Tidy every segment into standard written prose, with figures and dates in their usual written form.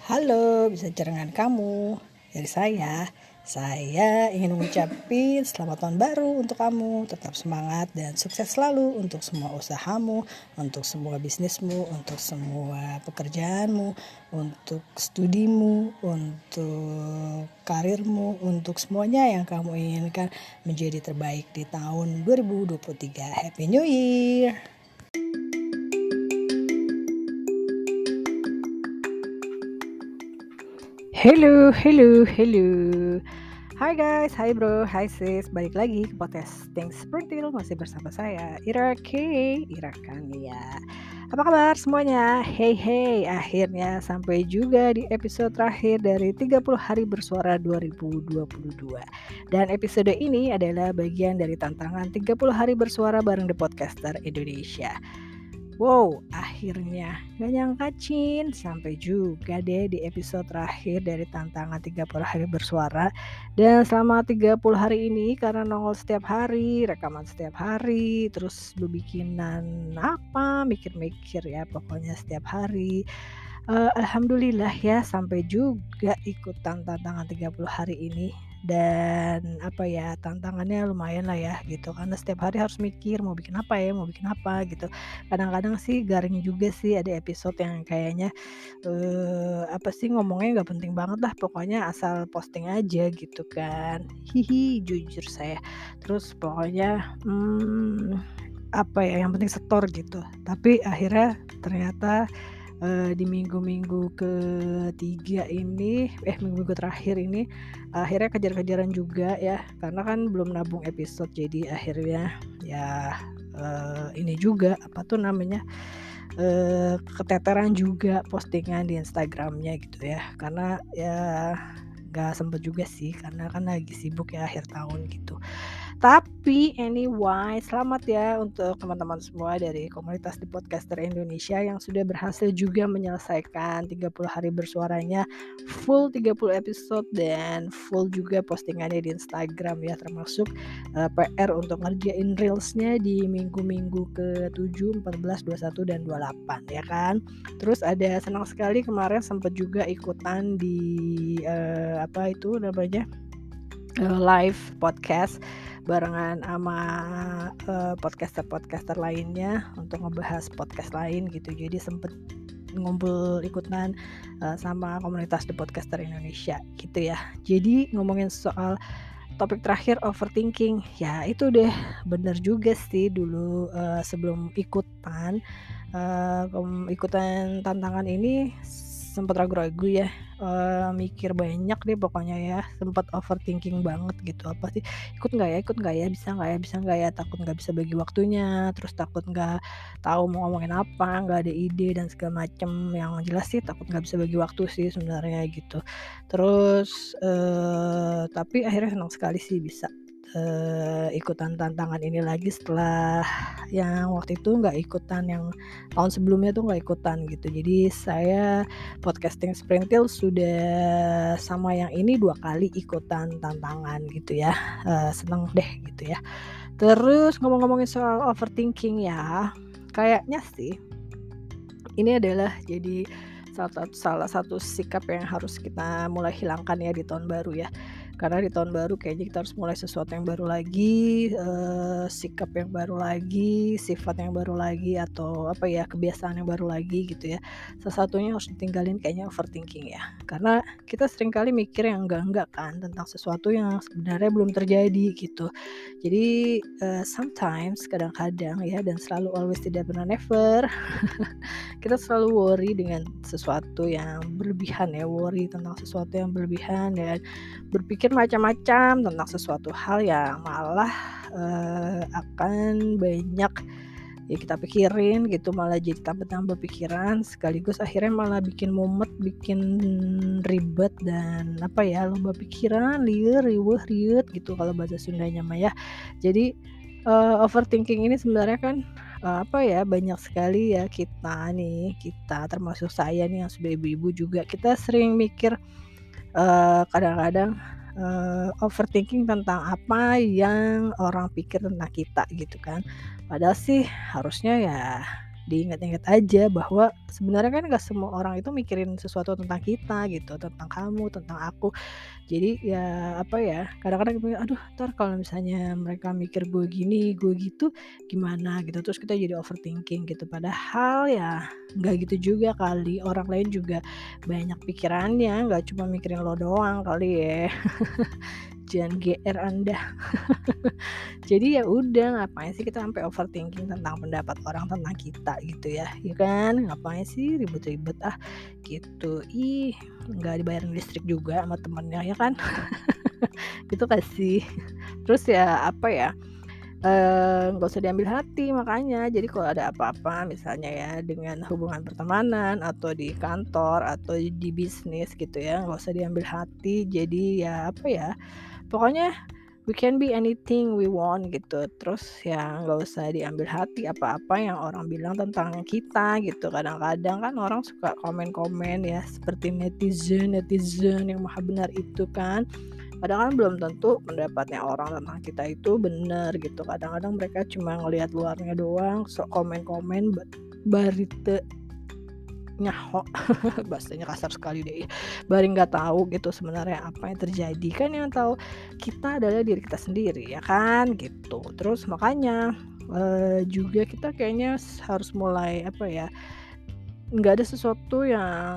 Halo, bisa dengan kamu. Dari saya ingin mengucapkan selamat tahun baru untuk kamu. Tetap semangat dan sukses selalu untuk semua usahamu, untuk semua bisnismu, untuk semua pekerjaanmu, untuk studimu, untuk karirmu, untuk semuanya yang kamu inginkan menjadi terbaik di tahun 2023. Happy New Year! Hello. Hai guys, hai bro, hai sis. Balik lagi ke podcast Things Sprintil. Masih bersama saya, Ira Kania. Apa kabar semuanya? Hey, akhirnya sampai juga di episode terakhir dari 30 Hari Bersuara 2022. Dan episode ini adalah bagian dari tantangan 30 Hari Bersuara bareng The Podcaster Indonesia. Wow, akhirnya gak nyangka sampai juga deh di episode terakhir dari tantangan 30 hari bersuara. Dan selama 30 hari ini karena nongol setiap hari, rekaman setiap hari, terus berbikinan apa, mikir-mikir ya pokoknya setiap hari. Alhamdulillah ya sampai juga ikutan tantangan 30 hari ini. Dan tantangannya lumayan lah ya gitu, karena setiap hari harus mikir mau bikin apa gitu. Kadang-kadang sih garing juga sih ada episode yang kayaknya ngomongnya nggak penting banget lah, pokoknya asal posting aja gitu kan. Jujur saya. Terus pokoknya yang penting setor gitu. Tapi akhirnya ternyata di minggu-minggu ketiga ini, minggu terakhir ini akhirnya kejar-kejaran juga ya, karena kan belum nabung episode, jadi akhirnya ya ini juga keteteran juga postingan di Instagramnya gitu ya, karena ya gak sempet juga sih karena kan lagi sibuk ya akhir tahun gitu. Tapi anyway, selamat ya untuk teman-teman semua dari komunitas The Podcaster Indonesia yang sudah berhasil juga menyelesaikan 30 hari bersuaranya full 30 episode dan full juga postingannya di Instagram ya, termasuk PR untuk ngerjain reelsnya di minggu-minggu ke-7, 14, 21 dan 28 ya kan. Terus ada senang sekali kemarin sempat juga ikutan di live podcast barengan sama podcaster lainnya untuk ngebahas podcast lain gitu. Jadi sempet ngumpul ikutan sama komunitas The Podcaster Indonesia gitu ya. Jadi ngomongin soal topik terakhir overthinking, ya itu deh bener juga sih dulu sebelum ikutan tantangan ini sempat ragu-ragu ya, mikir banyak deh pokoknya ya, sempat overthinking banget gitu, apa sih, ikut nggak ya, bisa nggak ya, takut nggak bisa bagi waktunya, terus takut nggak tahu mau ngomongin apa, nggak ada ide dan segala macem. Yang jelas sih takut nggak bisa bagi waktu sih sebenarnya gitu. Terus tapi akhirnya senang sekali sih bisa ikutan tantangan ini lagi setelah yang waktu itu nggak ikutan, yang tahun sebelumnya tuh nggak ikutan gitu. Jadi saya podcasting Sprintil sudah sama yang ini 2 kali ikutan tantangan gitu ya. Seneng deh gitu ya. Terus ngomongin soal overthinking ya, kayaknya sih ini adalah jadi salah satu sikap yang harus kita mulai hilangkan ya di tahun baru ya. Karena di tahun baru kayaknya kita harus mulai sesuatu yang baru lagi, sikap yang baru lagi, sifat yang baru lagi, atau kebiasaan yang baru lagi gitu ya. Salah satunya harus ditinggalin kayaknya overthinking ya. Karena kita seringkali mikir yang enggak kan tentang sesuatu yang sebenarnya belum terjadi gitu. Jadi sometimes, kadang-kadang ya, dan selalu always tidak pernah never, kita selalu worry dengan sesuatu yang berlebihan ya, worry tentang sesuatu yang berlebihan dan berpikir macam-macam tentang sesuatu hal yang malah akan banyak ya kita pikirin gitu, malah jadi tambah-tambah pikiran, sekaligus akhirnya malah bikin mumet, bikin ribet, dan lomba pikiran, lieur, riweuh, riut gitu kalau bahasa Sundanya mah ya. Jadi overthinking ini sebenarnya kan banyak sekali ya kita termasuk saya nih yang sudah ibu-ibu juga, kita sering mikir kadang-kadang overthinking tentang apa yang orang pikir tentang kita gitu kan. Padahal sih harusnya ya diingat-ingat aja bahwa sebenarnya kan nggak semua orang itu mikirin sesuatu tentang kita gitu, tentang kamu, tentang aku. Jadi ya apa ya, kadang-kadang kita mikir, "Aduh entar kalau misalnya mereka mikir gue gini, gue gitu, gimana?" Gitu. Terus kita jadi overthinking gitu. Padahal ya nggak gitu juga kali, orang lain juga banyak pikirannya, nggak cuma mikirin lo doang kali ya. Jangan GR Anda. Jadi ya udah, ngapain sih kita sampai overthinking tentang pendapat orang tentang kita gitu ya, ya kan? Ngapain sih ribet-ribet gitu. Ih, nggak dibayarin listrik juga sama temennya ya kan? Gitu kan sih. Terus ya apa ya, nggak usah diambil hati makanya. Jadi kalau ada apa-apa misalnya ya dengan hubungan pertemanan atau di kantor atau di bisnis gitu ya, nggak usah diambil hati. Jadi ya apa ya, pokoknya we can be anything we want gitu. Terus ya nggak usah diambil hati apa-apa yang orang bilang tentang kita gitu. Kadang-kadang kan orang suka komen-komen ya seperti netizen yang maha benar itu kan. Padahal kan belum tentu pendapatnya orang tentang kita itu benar gitu. Kadang-kadang mereka cuma ngelihat luarnya doang, sok komen-komen barite nyaho. Bahasanya kasar sekali deh, bari nggak tahu gitu sebenarnya apa yang terjadi. Kan yang tahu kita adalah diri kita sendiri ya kan gitu. Terus makanya juga kita kayaknya harus mulai apa ya, nggak ada sesuatu yang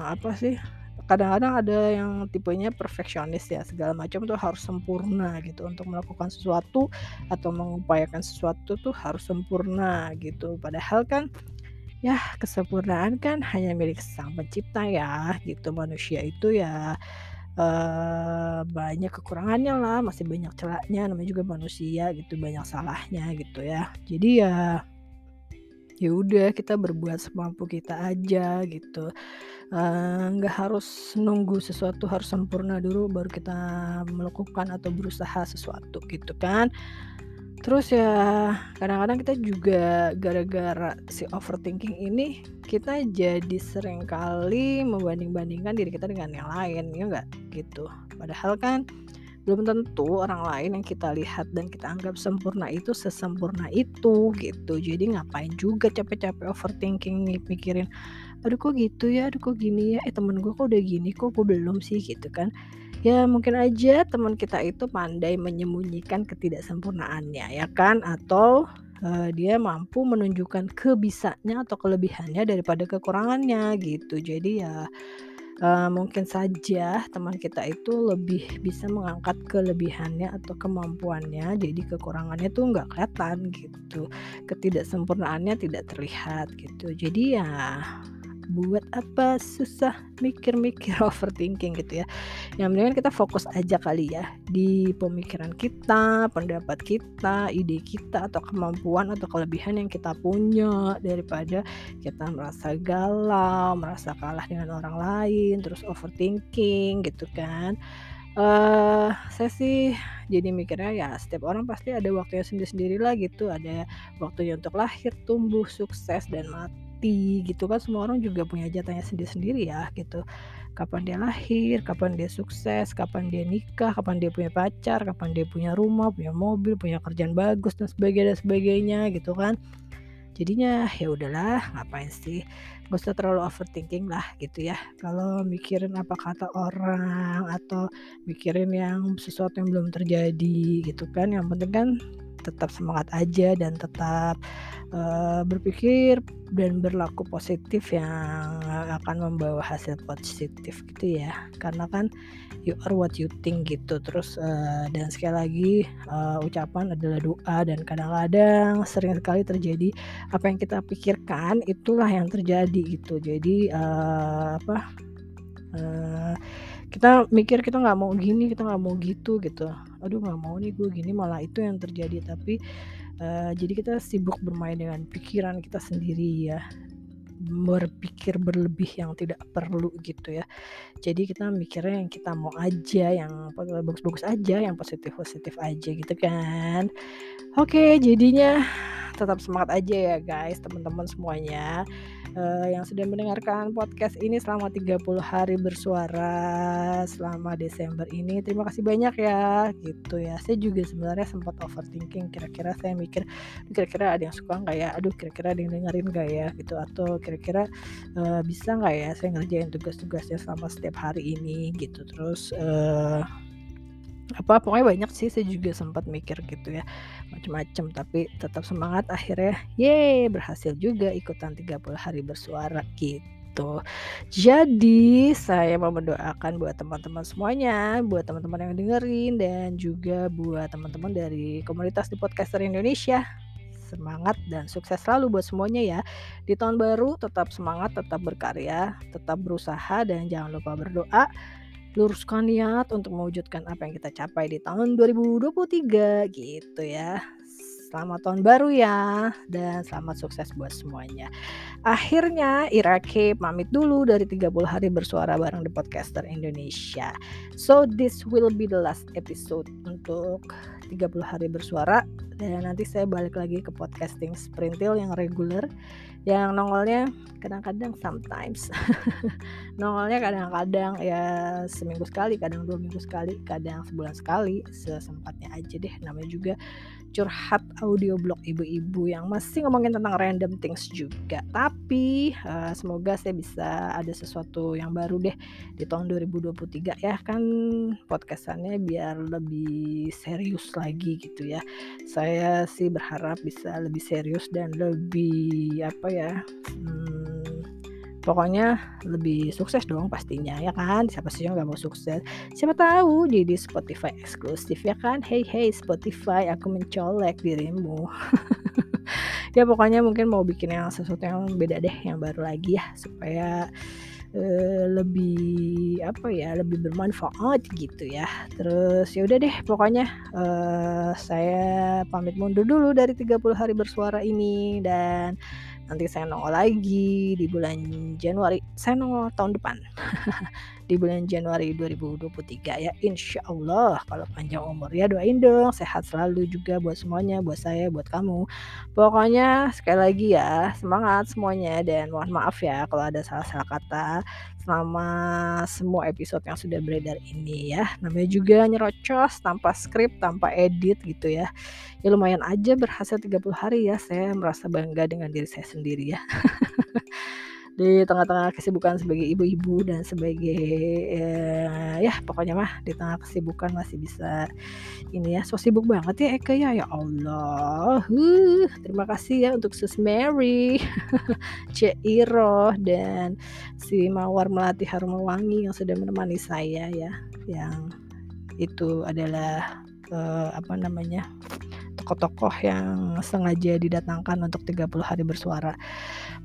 apa sih, kadang-kadang ada yang tipenya perfeksionis ya, segala macam tuh harus sempurna gitu. Untuk melakukan sesuatu atau mengupayakan sesuatu tuh harus sempurna gitu. Padahal kan ya, kesempurnaan kan hanya milik Sang Pencipta ya, gitu. Manusia itu ya, banyak kekurangannya lah, masih banyak celahnya, namanya juga manusia gitu, banyak salahnya gitu ya. Jadi ya, ya udah kita berbuat semampu kita aja gitu, nggak harus nunggu sesuatu harus sempurna dulu baru kita melakukan atau berusaha sesuatu gitu kan. Terus ya kadang-kadang kita juga gara-gara si overthinking ini, kita jadi sering kali membanding-bandingkan diri kita dengan yang lain, ya nggak? Gitu. Padahal kan belum tentu orang lain yang kita lihat dan kita anggap sempurna itu sesempurna itu gitu. Jadi ngapain juga capek-capek overthinking mikirin, "Aduh kok gitu ya? Aduh kok gini ya? Temen gue kok udah gini, kok gue belum sih?" Gitu kan. Ya mungkin aja teman kita itu pandai menyembunyikan ketidaksempurnaannya ya kan, atau, dia mampu menunjukkan kebisanya atau kelebihannya daripada kekurangannya gitu. Jadi ya, mungkin saja teman kita itu lebih bisa mengangkat kelebihannya atau kemampuannya, jadi kekurangannya tuh nggak kelihatan gitu, ketidaksempurnaannya tidak terlihat gitu. Jadi ya buat apa susah mikir-mikir overthinking gitu ya. Yang mendingan kita fokus aja kali ya di pemikiran kita, pendapat kita, ide kita atau kemampuan atau kelebihan yang kita punya, daripada kita merasa galau, merasa kalah dengan orang lain, terus overthinking gitu kan. Saya sih jadi mikirnya ya setiap orang pasti ada waktunya sendiri-sendiri lah gitu, ada waktunya untuk lahir, tumbuh, sukses, dan mati gitu kan. Semua orang juga punya jatahnya sendiri-sendiri ya gitu. Kapan dia lahir, kapan dia sukses, kapan dia nikah, kapan dia punya pacar, kapan dia punya rumah, punya mobil, punya kerjaan bagus dan sebagainya gitu kan. Jadinya ya udahlah ngapain sih, nggak usah terlalu overthinking lah gitu ya. Kalau mikirin apa kata orang atau mikirin yang sesuatu yang belum terjadi gitu kan, yang penting kan tetap semangat aja dan tetap, berpikir dan berlaku positif yang akan membawa hasil positif gitu ya. Karena kan you are what you think gitu. Terus, dan sekali lagi, ucapan adalah doa dan kadang-kadang sering sekali terjadi apa yang kita pikirkan itulah yang terjadi gitu. Jadi, eee, kita mikir kita nggak mau gini, kita nggak mau gitu. Aduh nggak mau nih gue gini, malah itu yang terjadi. Tapi, jadi kita sibuk bermain dengan pikiran kita sendiri ya, berpikir berlebih yang tidak perlu gitu ya. Jadi kita mikirnya yang kita mau aja, yang bagus-bagus aja, yang positif-positif aja gitu kan. Oke, jadinya tetap semangat aja ya guys, teman-teman semuanya, yang sudah mendengarkan podcast ini selama 30 hari bersuara selama Desember ini. Terima kasih banyak ya, gitu ya. Saya juga sebenarnya sempat overthinking, kira-kira saya mikir, kira-kira ada yang suka nggak ya? Aduh, kira-kira ada yang dengerin nggak ya? Gitu. Atau kira-kira bisa nggak ya saya ngerjain tugas-tugasnya selama setiap hari ini gitu. Terus pokoknya banyak sih, saya juga sempat mikir gitu ya, macam-macam, tapi tetap semangat, akhirnya berhasil juga ikutan 30 hari bersuara gitu. Jadi saya mau mendoakan buat teman-teman semuanya, buat teman-teman yang dengerin, dan juga buat teman-teman dari komunitas di Podcaster Indonesia. Semangat dan sukses selalu buat semuanya ya. Di tahun baru tetap semangat, tetap berkarya, tetap berusaha, dan jangan lupa berdoa. Luruskan niat untuk mewujudkan apa yang kita capai di tahun 2023 gitu ya. Selamat tahun baru ya, dan selamat sukses buat semuanya. Akhirnya Irake pamit dulu dari 30 hari bersuara bareng di Podcaster Indonesia. So this will be the last episode untuk 30 hari bersuara, dan nanti saya balik lagi ke podcasting Sprintil yang reguler, yang nongolnya kadang-kadang sometimes nongolnya kadang-kadang ya seminggu sekali, kadang 2 minggu sekali, kadang sebulan sekali, sesempatnya aja deh, namanya juga curhat audio blog ibu-ibu yang masih ngomongin tentang random things juga. Tapi semoga saya bisa ada sesuatu yang baru deh di tahun 2023 ya, kan podcastannya biar lebih serius lagi gitu ya. Saya sih berharap bisa lebih serius dan lebih pokoknya lebih sukses dong pastinya ya kan. Siapa sih yang gak mau sukses? Siapa tahu jadi Spotify eksklusif ya kan. Hey Spotify, aku mencolek dirimu. Ya pokoknya mungkin mau bikin yang sesuatu yang beda deh, yang baru lagi ya, supaya lebih lebih bermanfaat gitu ya. Terus ya udah deh pokoknya saya pamit mundur dulu dari 30 hari bersuara ini, dan nanti saya nongol lagi di bulan Januari. Saya nongol tahun depan di bulan Januari 2023 ya, insya Allah kalau panjang umur ya. Doain dong sehat selalu juga buat semuanya, buat saya, buat kamu. Pokoknya sekali lagi ya, semangat semuanya, dan mohon maaf ya kalau ada salah-salah kata selama semua episode yang sudah beredar ini ya. Namanya juga nyerocos tanpa skrip, tanpa edit gitu ya. Ya lumayan aja berhasil 30 hari ya, saya merasa bangga dengan diri saya sendiri ya. Di tengah-tengah kesibukan sebagai ibu-ibu dan sebagai ya pokoknya mah di tengah kesibukan masih bisa ini ya. So sibuk banget ya Eka ya, ya Allah. Terima kasih ya untuk Sus Mary, Cek Iroh, dan si Mawar Melati Harum Wangi yang sudah menemani saya ya. Yang itu adalah tokoh-tokoh yang sengaja didatangkan untuk 30 hari bersuara.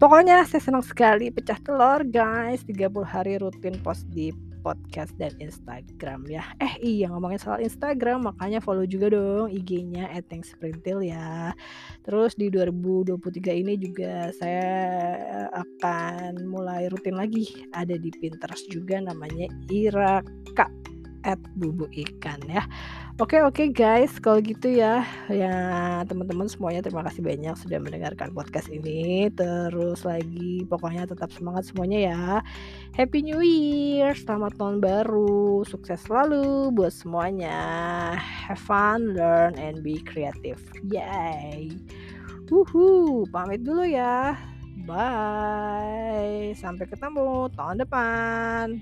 Pokoknya saya senang sekali, pecah telur guys, 30 hari rutin post di podcast dan Instagram ya. Iya ngomongin soal Instagram, makanya follow juga dong IG-nya @sprintil ya. Terus di 2023 ini juga saya akan mulai rutin lagi ada di Pinterest juga, namanya Iraka @bubu_ikan ya. Oke guys, kalau gitu ya teman-teman semuanya, terima kasih banyak sudah mendengarkan podcast ini. Terus lagi pokoknya tetap semangat semuanya ya. Happy New Year, selamat tahun baru, sukses selalu buat semuanya. Have fun, learn, and be creative. Yay. Pamit dulu ya. Bye. Sampai ketemu tahun depan.